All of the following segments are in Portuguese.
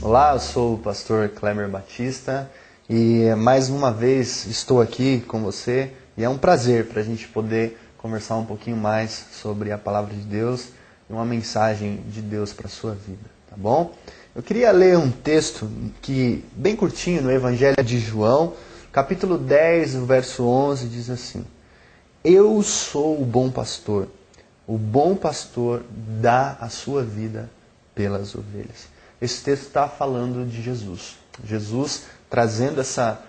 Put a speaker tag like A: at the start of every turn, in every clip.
A: Olá, eu sou o pastor Clemer Batista e mais uma vez estou aqui com você e é um prazer para a gente poder conversar um pouquinho mais sobre a palavra de Deus e uma mensagem de Deus para a sua vida, tá bom? Eu queria ler um texto bem curtinho no Evangelho de João, capítulo 10, o verso 11, diz assim: Eu sou o bom pastor dá a sua vida pelas ovelhas. Esse texto está falando de Jesus. Jesus trazendo essa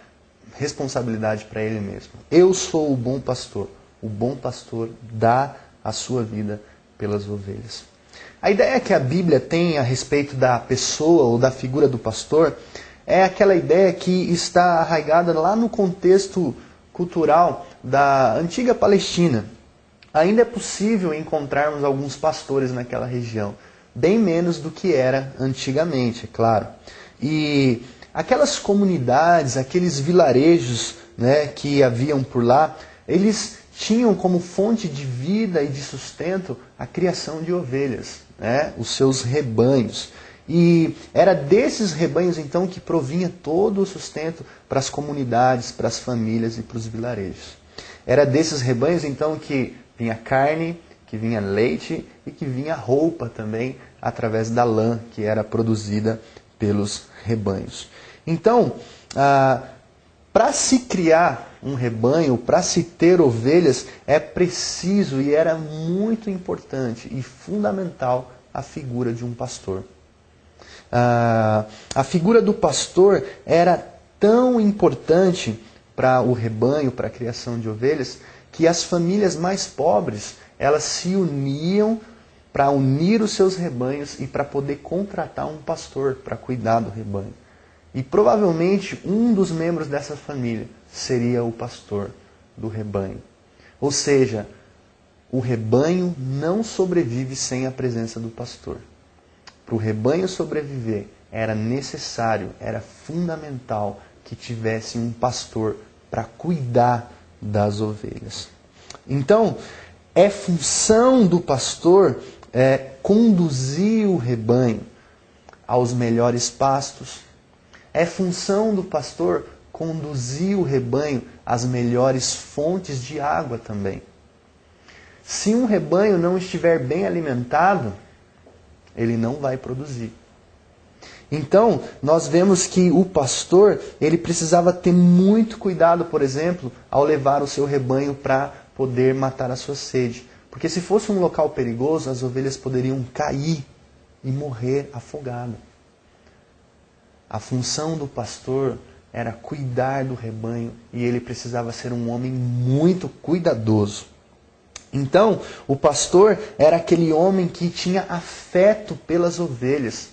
A: responsabilidade para ele mesmo. Eu sou o bom pastor dá a sua vida pelas ovelhas. A ideia que a Bíblia tem a respeito da pessoa ou da figura do pastor é aquela ideia que está arraigada lá no contexto cultural da antiga Palestina. Ainda é possível encontrarmos alguns pastores naquela região, bem menos do que era antigamente, é claro. E aquelas comunidades, aqueles vilarejos, né, que haviam por lá, eles tinham como fonte de vida e de sustento a criação de ovelhas, né, os seus rebanhos. E era desses rebanhos então que provinha todo o sustento para as comunidades, para as famílias e para os vilarejos. Era desses rebanhos então que vinha carne, que vinha leite e que vinha roupa também através da lã que era produzida pelos rebanhos. Então, para se criar um rebanho, para se ter ovelhas, é preciso e era muito importante e fundamental a figura de um pastor. A figura do pastor era tão importante para o rebanho, para a criação de ovelhas, que as famílias mais pobres, elas se uniam para unir os seus rebanhos e para poder contratar um pastor para cuidar do rebanho. E provavelmente um dos membros dessa família seria o pastor do rebanho. Ou seja, o rebanho não sobrevive sem a presença do pastor. Para o rebanho sobreviver, era necessário, era fundamental que tivesse um pastor para cuidar das ovelhas. Então, é função do pastor conduzir o rebanho aos melhores pastos. É função do pastor conduzir o rebanho às melhores fontes de água também. Se um rebanho não estiver bem alimentado, ele não vai produzir. Então, nós vemos que o pastor, ele precisava ter muito cuidado, por exemplo, ao levar o seu rebanho para poder matar a sua sede. Porque se fosse um local perigoso, as ovelhas poderiam cair e morrer afogadas. A função do pastor era cuidar do rebanho e ele precisava ser um homem muito cuidadoso. Então, o pastor era aquele homem que tinha afeto pelas ovelhas,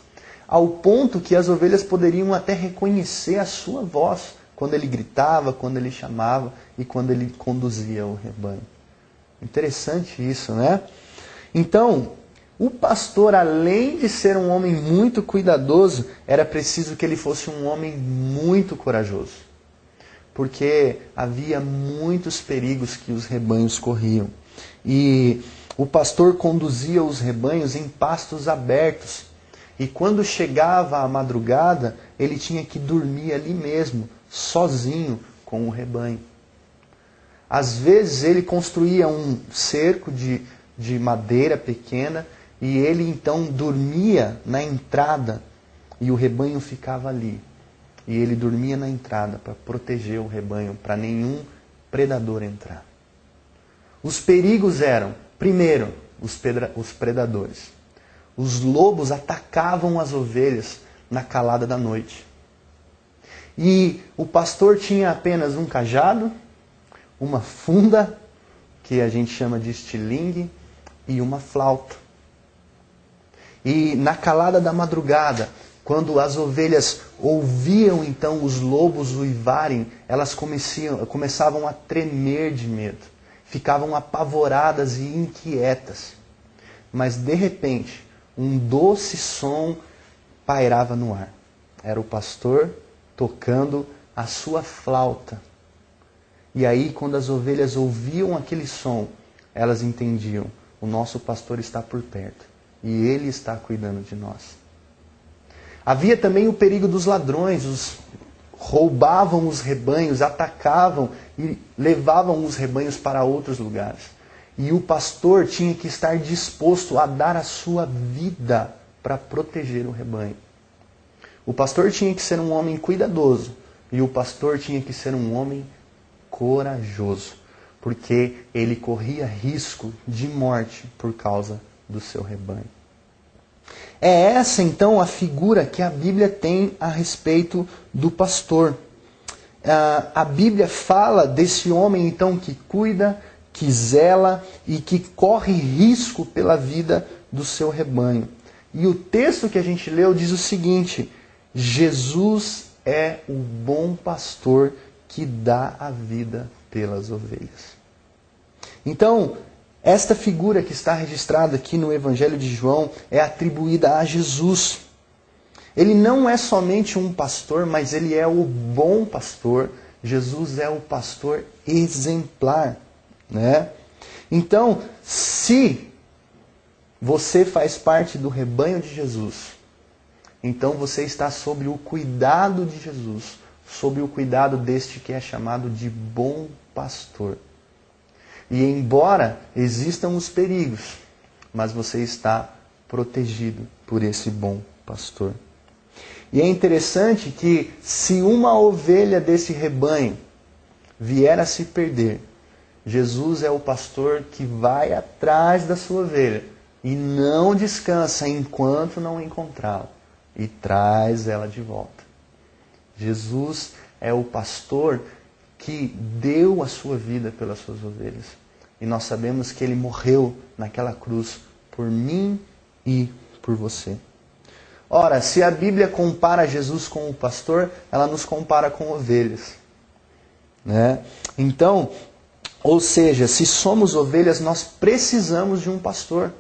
A: ao ponto que as ovelhas poderiam até reconhecer a sua voz quando ele gritava, quando ele chamava e quando ele conduzia o rebanho. Interessante isso, né? Então, o pastor, além de ser um homem muito cuidadoso, era preciso que ele fosse um homem muito corajoso, porque havia muitos perigos que os rebanhos corriam. E o pastor conduzia os rebanhos em pastos abertos. E quando chegava a madrugada, ele tinha que dormir ali mesmo, sozinho com o rebanho. Às vezes ele construía um cerco de madeira pequena e ele então dormia na entrada e o rebanho ficava ali. E ele dormia na entrada para proteger o rebanho, para nenhum predador entrar. Os perigos eram, primeiro, os predadores. Os lobos atacavam as ovelhas na calada da noite. E o pastor tinha apenas um cajado, uma funda, que a gente chama de estilingue, e uma flauta. E na calada da madrugada, quando as ovelhas ouviam então os lobos uivarem, elas começavam a tremer de medo. Ficavam apavoradas e inquietas. Mas de repente, um doce som pairava no ar. Era o pastor tocando a sua flauta. E aí, quando as ovelhas ouviam aquele som, elas entendiam: o nosso pastor está por perto e ele está cuidando de nós. Havia também o perigo dos ladrões, roubavam os rebanhos, atacavam e levavam os rebanhos para outros lugares. E o pastor tinha que estar disposto a dar a sua vida para proteger o rebanho. O pastor tinha que ser um homem cuidadoso e o pastor tinha que ser um homem corajoso, porque ele corria risco de morte por causa do seu rebanho. É essa então a figura que a Bíblia tem a respeito do pastor. A Bíblia fala desse homem então que cuida, que zela e que corre risco pela vida do seu rebanho. E o texto que a gente leu diz o seguinte: Jesus é o bom pastor que dá a vida pelas ovelhas. Então, esta figura que está registrada aqui no Evangelho de João é atribuída a Jesus. Ele não é somente um pastor, mas ele é o bom pastor. Jesus é o pastor exemplar, né? Então, se você faz parte do rebanho de Jesus, então você está sob o cuidado de Jesus, sob o cuidado deste que é chamado de bom pastor. E embora existam os perigos, mas você está protegido por esse bom pastor. E é interessante que se uma ovelha desse rebanho vier a se perder, Jesus é o pastor que vai atrás da sua ovelha e não descansa enquanto não encontrá-la e traz ela de volta. Jesus é o pastor que deu a sua vida pelas suas ovelhas. E nós sabemos que ele morreu naquela cruz por mim e por você. Ora, se a Bíblia compara Jesus com o pastor, ela nos compara com ovelhas, né? Então, ou seja, se somos ovelhas, nós precisamos de um pastor.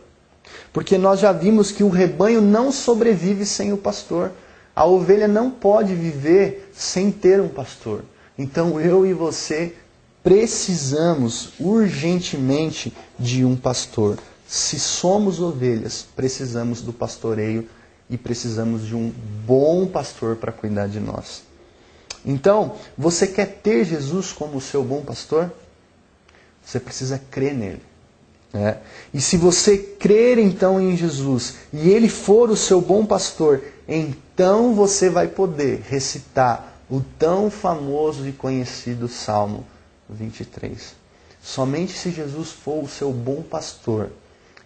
A: Porque nós já vimos que o rebanho não sobrevive sem o pastor. A ovelha não pode viver sem ter um pastor. Então eu e você precisamos urgentemente de um pastor. Se somos ovelhas, precisamos do pastoreio e precisamos de um bom pastor para cuidar de nós. Então, você quer ter Jesus como seu bom pastor? Você precisa crer nele. Né? E se você crer então em Jesus e ele for o seu bom pastor, então você vai poder recitar o tão famoso e conhecido Salmo 23. Somente se Jesus for o seu bom pastor,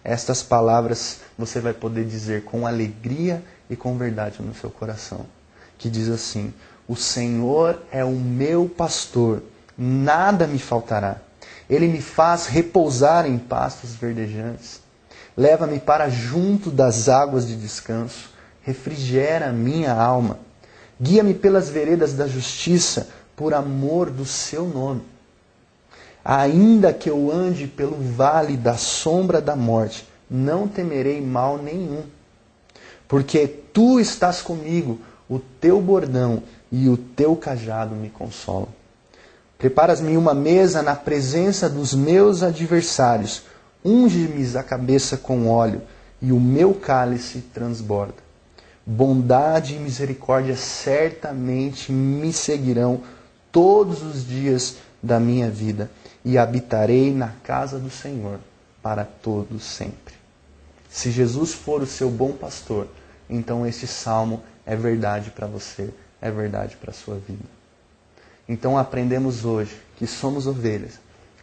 A: estas palavras você vai poder dizer com alegria e com verdade no seu coração. Que diz assim: o Senhor é o meu pastor, nada me faltará. Ele me faz repousar em pastos verdejantes. Leva-me para junto das águas de descanso. Refrigera a minha alma. Guia-me pelas veredas da justiça, por amor do seu nome. Ainda que eu ande pelo vale da sombra da morte, não temerei mal nenhum. Porque tu estás comigo, o teu bordão e o teu cajado me consolam. Preparas-me uma mesa na presença dos meus adversários. Unge-me a cabeça com óleo e o meu cálice transborda. Bondade e misericórdia certamente me seguirão todos os dias da minha vida e habitarei na casa do Senhor para todo sempre. Se Jesus for o seu bom pastor, então este salmo é verdade para você, é verdade para a sua vida. Então aprendemos hoje que somos ovelhas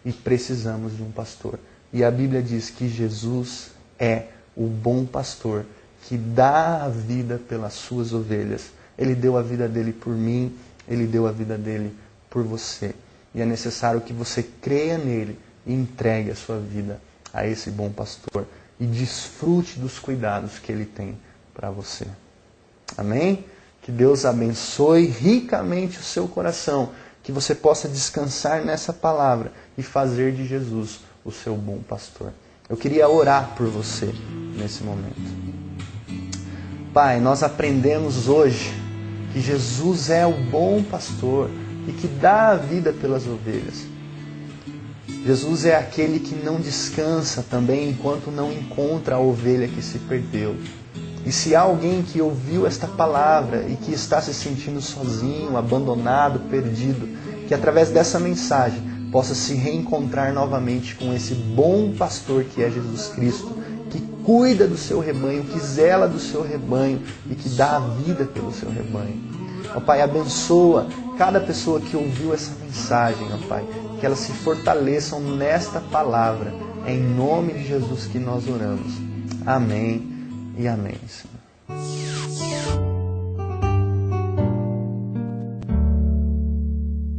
A: e precisamos de um pastor. E a Bíblia diz que Jesus é o bom pastor que dá a vida pelas suas ovelhas. Ele deu a vida dele por mim, ele deu a vida dele por você. E é necessário que você creia nele e entregue a sua vida a esse bom pastor e desfrute dos cuidados que ele tem para você. Amém? Que Deus abençoe ricamente o seu coração, que você possa descansar nessa palavra e fazer de Jesus o seu bom pastor. Eu queria orar por você nesse momento. Pai, nós aprendemos hoje que Jesus é o bom pastor e que dá a vida pelas ovelhas. Jesus é aquele que não descansa também enquanto não encontra a ovelha que se perdeu. E se há alguém que ouviu esta palavra e que está se sentindo sozinho, abandonado, perdido, que através dessa mensagem possa se reencontrar novamente com esse bom pastor que é Jesus Cristo, que cuida do seu rebanho, que zela do seu rebanho e que dá a vida pelo seu rebanho. Ó Pai, abençoa cada pessoa que ouviu essa mensagem, ó Pai, que elas se fortaleçam nesta palavra. É em nome de Jesus que nós oramos. Amém e amém, Senhor.